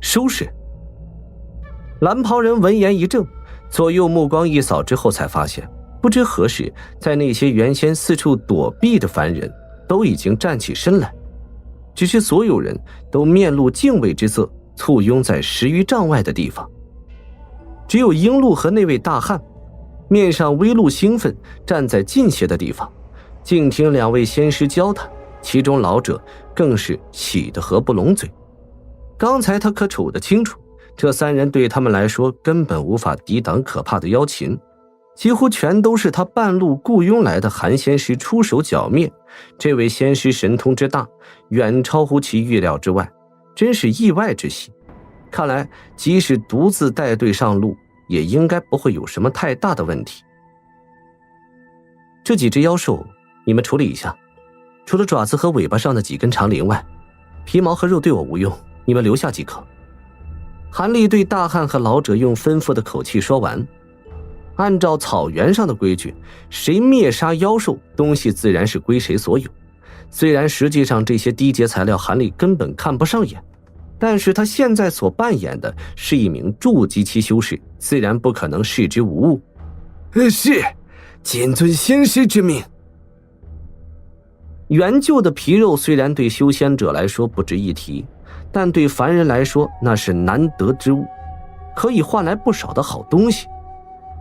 收拾。蓝袍人闻言一怔，左右目光一扫之后，才发现不知何时，在那些原先四处躲避的凡人都已经站起身来，只是所有人都面露敬畏之色，簇拥在10余丈外的地方。只有鹰鹿和那位大汉面上微露兴奋，站在近些的地方，静听2位仙师交谈，其中老者更是喜得合不拢嘴。刚才他可瞅得清楚，这3人对他们来说根本无法抵挡可怕的妖禽，几乎全都是他半路雇佣来的寒仙师出手剿灭。这位仙师神通之大，远超乎其预料之外，真是意外之喜。看来即使独自带队上路，也应该不会有什么太大的问题。这几只妖兽你们处理一下，除了爪子和尾巴上的几根长鳞外，皮毛和肉对我无用，你们留下即可。韩立对大汉和老者用吩咐的口气说完。按照草原上的规矩，谁灭杀妖兽，东西自然是归谁所有。虽然实际上这些低阶材料韩立根本看不上眼，但是他现在所扮演的是一名筑基期修士，自然不可能视之无物。是，谨遵仙师之命。原旧的皮肉虽然对修仙者来说不值一提，但对凡人来说那是难得之物，可以换来不少的好东西。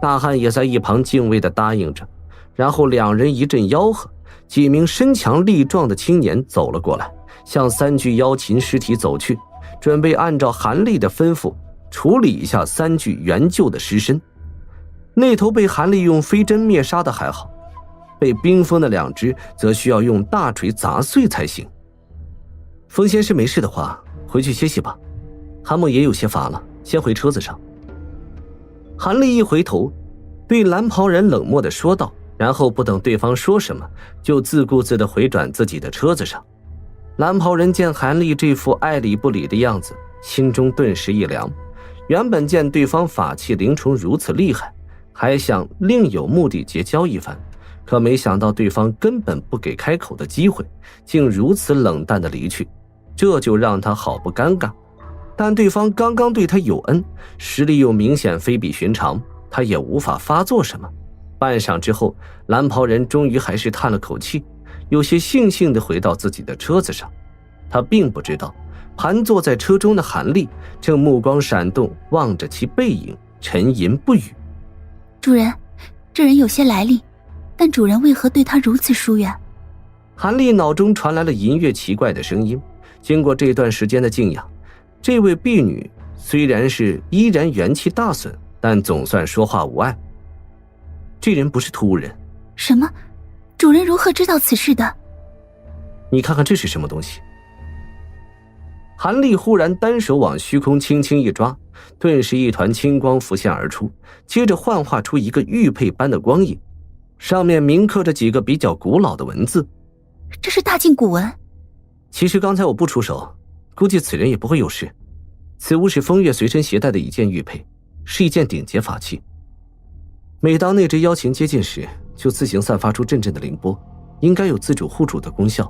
大汉也在一旁敬畏地答应着，然后2人一阵吆喝，几名身强力壮的青年走了过来，向3具妖禽尸体走去，准备按照韩立的吩咐处理一下3具原旧的尸身。那头被韩立用飞针灭杀的还好，被冰封的2只则需要用大锤砸碎才行。风仙师没事的话，回去歇息吧，韩梦也有些乏了，先回车子上。韩立一回头，对蓝袍人冷漠地说道，然后不等对方说什么，就自顾自地回转自己的车子上。蓝袍人见韩立这副爱理不理的样子，心中顿时一凉。原本见对方法器灵虫如此厉害，还想另有目的结交一番，可没想到对方根本不给开口的机会，竟如此冷淡地离去，这就让他好不尴尬。但对方刚刚对他有恩，实力又明显非比寻常，他也无法发作什么。半晌之后，蓝袍人终于还是叹了口气，有些悻悻地回到自己的车子上。他并不知道，盘坐在车中的韩立正目光闪动，望着其背影，沉吟不语。主人，这人有些来历，但主人为何对他如此疏远？韩立脑中传来了隐约奇怪的声音。经过这段时间的静养，这位婢女虽然是依然元气大损，但总算说话无碍。这人不是突兀人。什么？主人如何知道此事的？你看看这是什么东西？韩立忽然单手往虚空轻轻一抓，顿时一团青光浮现而出，接着幻化出一个玉佩般的光影，上面铭刻着几个比较古老的文字。这是大晋古文。其实刚才我不出手，估计此人也不会有事。此物是风月随身携带的一件玉佩，是一件顶级法器。每当那只妖禽接近时，就自行散发出阵阵的灵波，应该有自主护主的功效。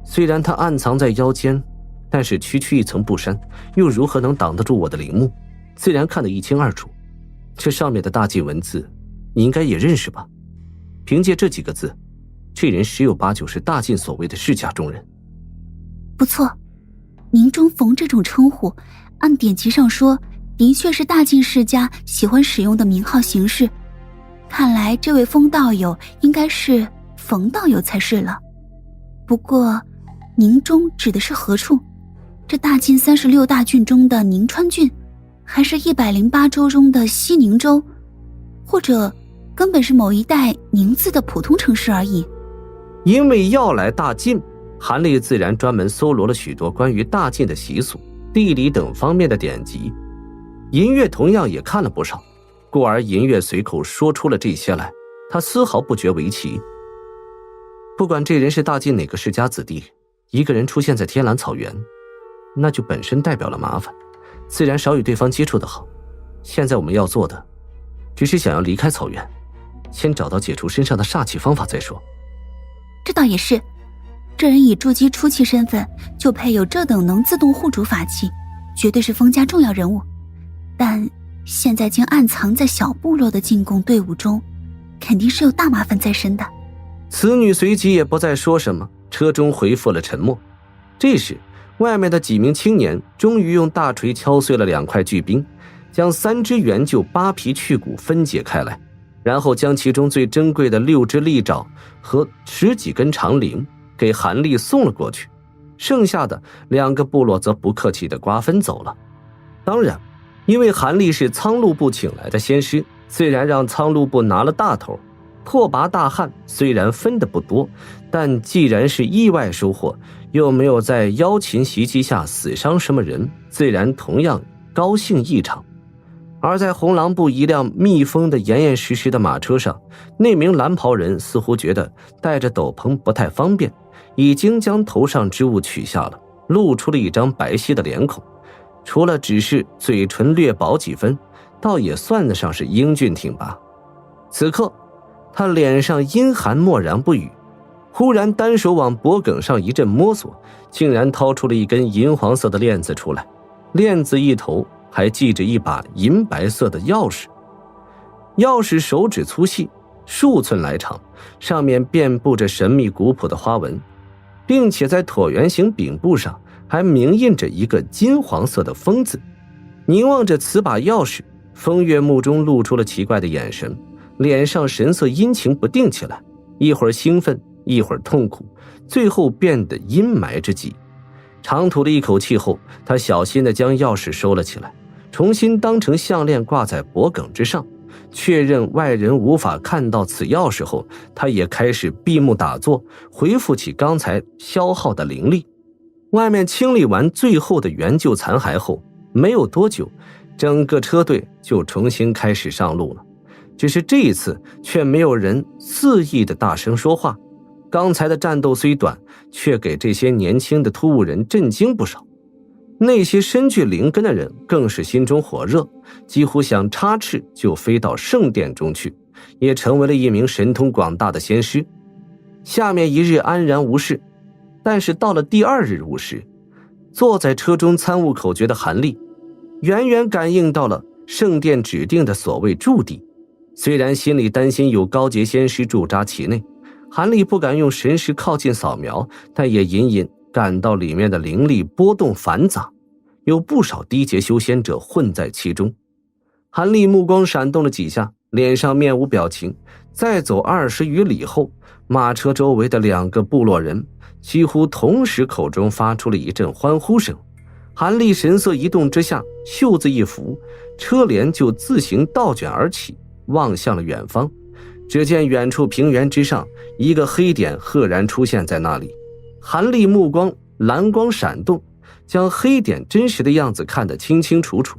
虽然它暗藏在腰间，但是区区一层布衫，又如何能挡得住我的灵目？自然看得一清二楚。这上面的大晋文字，你应该也认识吧？凭借这几个字，这人十有八九是大晋所谓的世家中人。不错，明中逢这种称呼，按典籍上说，的确是大晋世家喜欢使用的名号形式。看来这位风道友应该是冯道友才是了。不过，宁中指的是何处？这大晋36大郡中的宁川郡，还是108州中的西宁州，或者根本是某一带宁字的普通城市而已。因为要来大晋，韩立自然专门搜罗了许多关于大晋的习俗、地理等方面的典籍。银月同样也看了不少，故而银月随口说出了这些来，他丝毫不觉为奇。不管这人是大晋哪个世家子弟，一个人出现在天蓝草原，那就本身代表了麻烦，自然少与对方接触的好。现在我们要做的，只是想要离开草原，先找到解除身上的煞气方法再说。这倒也是，这人以筑基初期身份，就配有这等能自动护主法器，绝对是封家重要人物，但现在竟暗藏在小部落的进贡队伍中，肯定是有大麻烦在身的。此女随即也不再说什么，车中恢复了沉默。这时外面的几名青年终于用大锤敲碎了2块巨冰，将3只原臼扒皮去骨分解开来，然后将其中最珍贵的6只利爪和10几根长铃给韩立送了过去，剩下的2个部落则不客气地瓜分走了。当然，因为韩立是苍鹿部请来的仙师，虽然让苍鹿部拿了大头，拓跋大汉虽然分得不多，但既然是意外收获，又没有在妖禽袭击下死伤什么人，自然同样高兴异常。而在红狼部一辆密封的严严实实的马车上，那名蓝袍人似乎觉得戴着斗篷不太方便，已经将头上之物取下了，露出了一张白皙的脸孔，除了只是嘴唇略薄几分，倒也算得上是英俊挺拔。此刻他脸上阴寒默然不语，忽然单手往脖颈上一阵摸索，竟然掏出了一根银黄色的链子出来，链子一头还系着一把银白色的钥匙。钥匙手指粗细，数寸来长，上面遍布着神秘古朴的花纹，并且在椭圆形柄部上还明印着一个金黄色的风字。凝望着此把钥匙，风月目中露出了奇怪的眼神，脸上神色阴晴不定起来，一会儿兴奋，一会儿痛苦，最后变得阴霾之极。长吐了一口气后，他小心地将钥匙收了起来，重新当成项链挂在脖颈之上，确认外人无法看到此钥匙后，他也开始闭目打坐，恢复起刚才消耗的灵力。外面清理完最后的原臼残骸后，没有多久，整个车队就重新开始上路了。只是这一次却没有人肆意的大声说话，刚才的战斗虽短，却给这些年轻的突兀人震惊不少。那些身具灵根的人更是心中火热，几乎想插翅就飞到圣殿中去，也成为了一名神通广大的仙师。下面一日安然无事，但是到了第2日午时，坐在车中参悟口诀的韩立远远感应到了圣殿指定的所谓驻地。虽然心里担心有高阶仙师驻扎其内，韩立不敢用神识靠近扫描，但也隐隐感到里面的灵力波动繁杂，有不少低阶修仙者混在其中。韩立目光闪动了几下，脸上面无表情。再走20余里后，马车周围的2个部落人几乎同时口中发出了一阵欢呼声。韩立神色一动之下，袖子一拂，车帘就自行倒卷而起，望向了远方。只见远处平原之上，一个黑点赫然出现在那里。韩立目光蓝光闪动，将黑点真实的样子看得清清楚楚。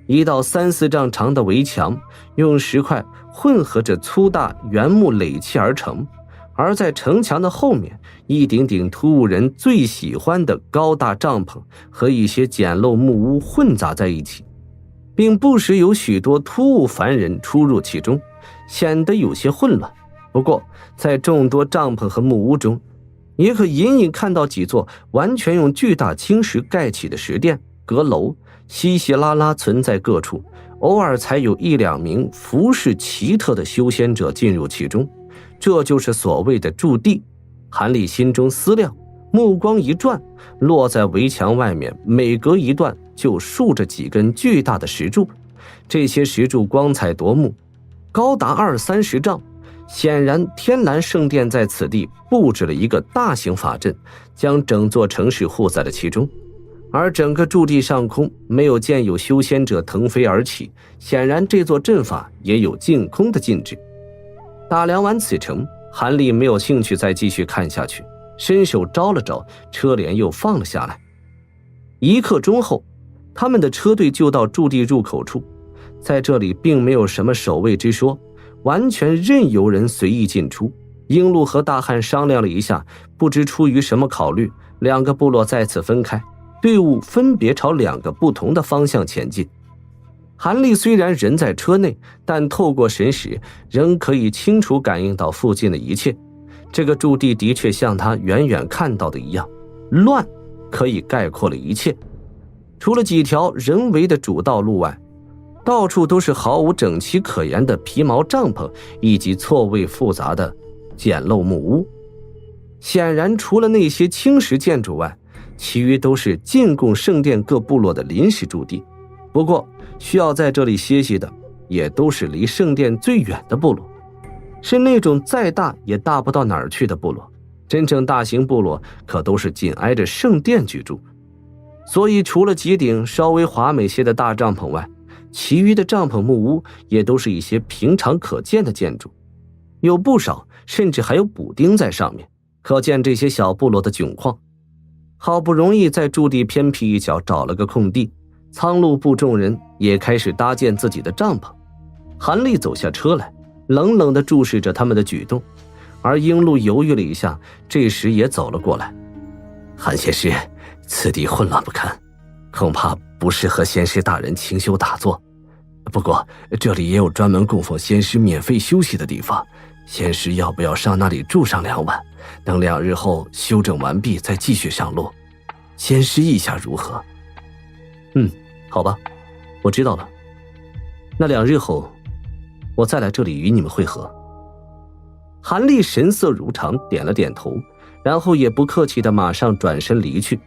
一道3、4丈长的围墙，用石块混合着粗大原木垒砌而成，而在城墙的后面，一顶顶突兀人最喜欢的高大帐篷和一些简陋木屋混杂在一起，并不时有许多突兀凡人出入其中，显得有些混乱。不过在众多帐篷和木屋中，也可隐隐看到几座完全用巨大青石盖起的石殿、阁楼，稀稀拉拉存在各处，偶尔才有1、2名服饰奇特的修仙者进入其中。这就是所谓的驻地。韩立心中思量，目光一转，落在围墙外面，每隔一段就竖着几根巨大的石柱。这些石柱光彩夺目，高达20、30丈。显然天蓝圣殿在此地布置了一个大型法阵，将整座城市护在了其中。而整个驻地上空没有见有修仙者腾飞而起，显然这座阵法也有净空的禁制。打量完此城，韩立没有兴趣再继续看下去，伸手招了招，车帘又放了下来。1刻钟后，他们的车队就到驻地入口处。在这里并没有什么守卫之说，完全任由人随意进出。鹰鹿和大汉商量了一下，不知出于什么考虑，2个部落再次分开，队伍分别朝2个不同的方向前进。韩立虽然人在车内，但透过神识仍可以清楚感应到附近的一切。这个驻地的确像他远远看到的一样，乱可以概括了一切。除了几条人为的主道路外，到处都是毫无整齐可言的皮毛帐篷以及错位复杂的简陋木屋。显然除了那些青石建筑外，其余都是进贡圣殿各部落的临时驻地。不过需要在这里歇息的也都是离圣殿最远的部落，是那种再大也大不到哪儿去的部落。真正大型部落可都是紧挨着圣殿居住，所以除了几顶稍微华美些的大帐篷外，其余的帐篷木屋也都是一些平常可见的建筑，有不少甚至还有补丁在上面，可见这些小部落的窘况。好不容易在驻地偏僻一角找了个空地，苍鹭部众人也开始搭建自己的帐篷。韩立走下车来，冷冷地注视着他们的举动，而鹰鹿犹豫了一下，这时也走了过来。韩仙师，此地混乱不堪，恐怕不适合仙师大人清修打坐。不过这里也有专门供奉仙师免费休息的地方，仙师要不要上那里住上2晚，等2日后修整完毕再继续上路？仙师意下如何？好吧，我知道了。那2日后我再来这里与你们会合。韩立神色如常，点了点头，然后也不客气地马上转身离去。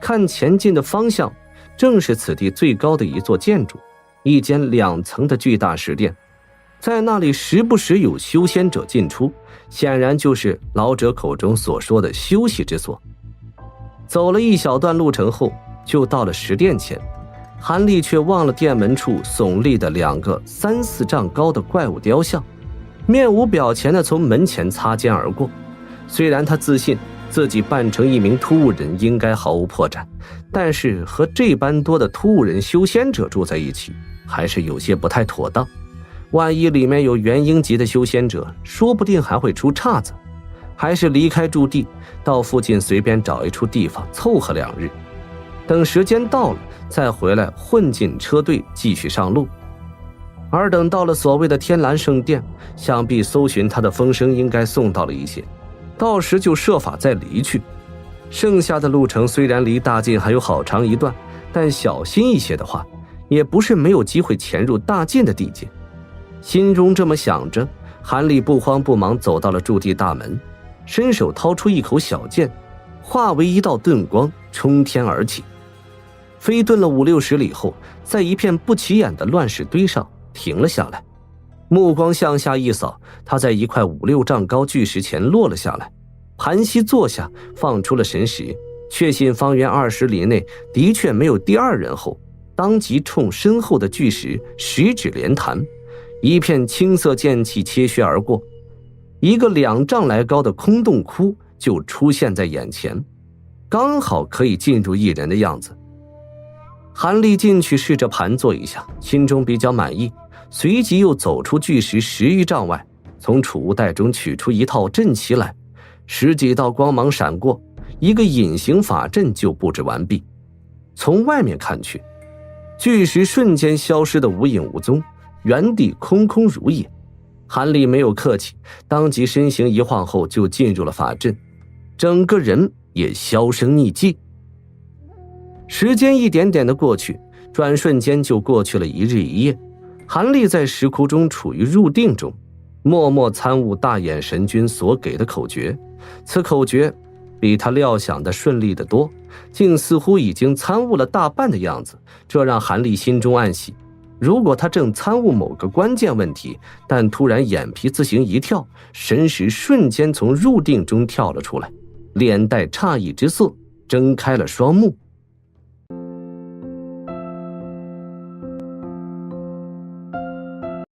看前进的方向，正是此地最高的一座建筑，一间2层的巨大石殿，在那里时不时有修仙者进出，显然就是老者口中所说的休息之所。走了一小段路程后，就到了石殿前，韩立却忘了殿门处耸立的2个3、4丈高的怪物雕像，面无表情地从门前擦肩而过。虽然他自信自己扮成一名突兀人应该毫无破绽，但是和这般多的突兀人修仙者住在一起，还是有些不太妥当。万一里面有元婴级的修仙者，说不定还会出岔子。还是离开驻地，到附近随便找一处地方凑合2日，等时间到了再回来混进车队继续上路。而等到了所谓的天蓝圣殿，想必搜寻他的风声应该送到了一些，到时就设法再离去。剩下的路程虽然离大晋还有好长一段，但小心一些的话，也不是没有机会潜入大晋的地界。心中这么想着，韩立不慌不忙走到了驻地大门，伸手掏出一口小剑，化为一道遁光，冲天而起。飞遁了5、60里后，在一片不起眼的乱石堆上停了下来，目光向下一扫，他在一块5、6丈高巨石前落了下来，盘膝坐下，放出了神识，确信方圆20里内的确没有第2人后，当即冲身后的巨石10指连弹，一片青色剑气切削而过，一个2丈来高的空洞窟就出现在眼前，刚好可以进入1人的样子。韩立进去试着盘坐一下，心中比较满意，随即又走出巨石10余丈外，从储物袋中取出一套阵旗来，10几道光芒闪过，一个隐形法阵就布置完毕。从外面看去，巨石瞬间消失得无影无踪，原地空空如也。韩立没有客气，当即身形一晃后就进入了法阵，整个人也销声匿迹。时间一点点的过去，转瞬间就过去了1日1夜。韩立在石窟中处于入定中，默默参悟大眼神君所给的口诀。此口诀比他料想的顺利得多，竟似乎已经参悟了大半的样子，这让韩立心中暗喜。如果他正参悟某个关键问题，但突然眼皮自行一跳，神识瞬间从入定中跳了出来，脸带诧异之色，睁开了双目。